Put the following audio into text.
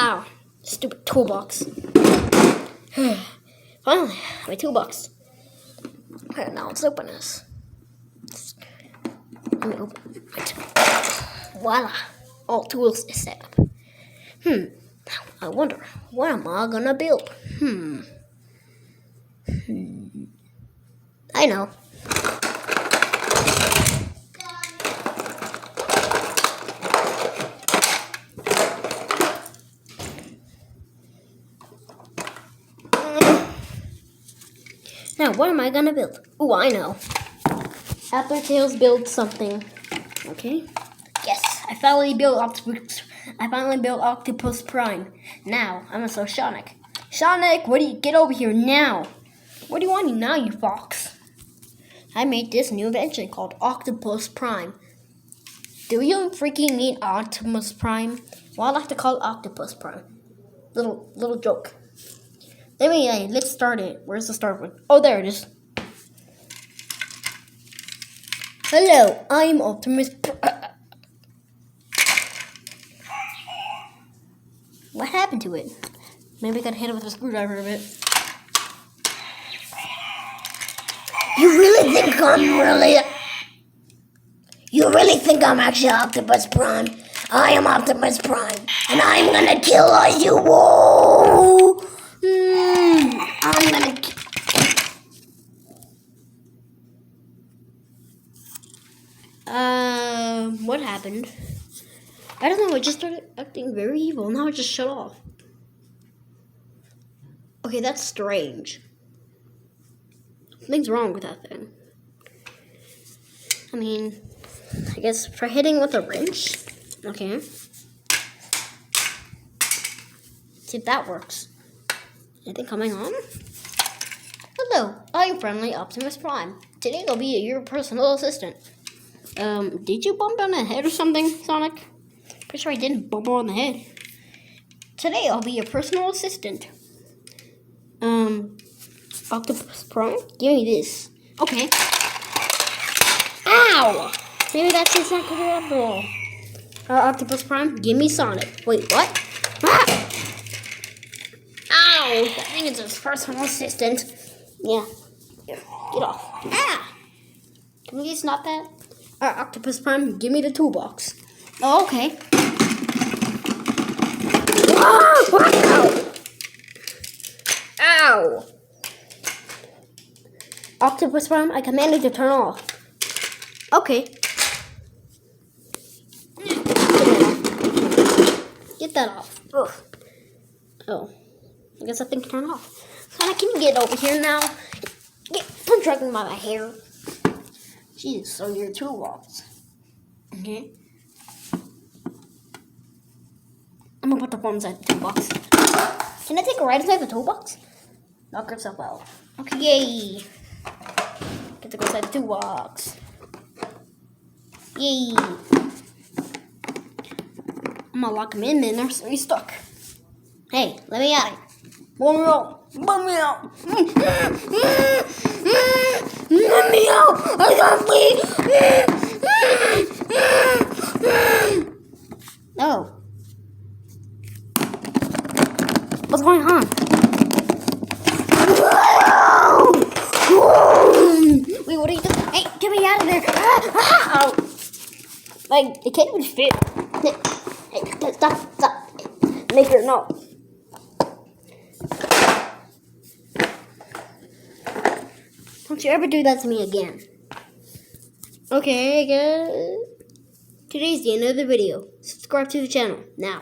Ow. Stupid toolbox. Finally, my toolbox. Okay, now let's open this. Let me open it. Voila. All tools is set up. I wonder, what am I gonna build? I know. Now, what am I gonna build? Oh, I know. After Tails build something. Okay. Yes, I finally built Octopus Prime. Now I'm gonna show Sonic. Sonic, get over here now? What do you want now, you fox? I made this new invention called Octopus Prime. Do you freaking need Optimus Prime? Well, I like to call it Octopus Prime. Little joke. Anyway, let's start it. Where's the start one? Oh, there it is. Hello, I'm Optimus Prime. What happened to it? Maybe I got hit it with a screwdriver a bit. You really think I'm actually Optimus Prime? I am Optimus Prime, and I'm gonna kill all you. Whoa! I'm gonna. What happened? I don't know. It just started acting very evil. Now it just shut off. Okay, that's strange. Something's wrong with that thing. I mean, I guess try hitting with a wrench. Okay. See if that works. Anything coming on? Hello, I'm friendly Optimus Prime. Today I'll be your personal assistant. Did you bump on the head or something, Sonic? Pretty sure I didn't bump on the head. Today I'll be your personal assistant. Octopus Prime? Give me this. Okay. Ow! Maybe that's just not good after all. Octopus Prime, give me Sonic. Wait, what? Ah! Ow! That thing is his personal assistant. Yeah. Get off. Ah! Can we stop that? Octopus Prime, give me the toolbox. Oh, okay. Ow! Ow! Octopus Prime, I command you to turn off. Okay. Get that off. Ugh. Oh. I guess that thing can turn off. Sonic, can you get over here now? I'm dragging by my hair. Jeez, so you're toolbox. Okay. I'm gonna put the phone inside the toolbox. Can I take a ride inside the toolbox? Knock yourself out. Okay, yay. Get to go inside the toolbox. Yay. I'm gonna lock him in there so he's stuck. Hey, let me out. Let me out. Let me out. Let me out. I can't breathe. Oh. What's going on? Wait, what are you doing? Hey, get me out of there. Ow. Like, it can't even fit. Hey, stop. Make her no. Don't you ever do that to me again. Okay, I guess today's the end of the video. Subscribe to the channel now.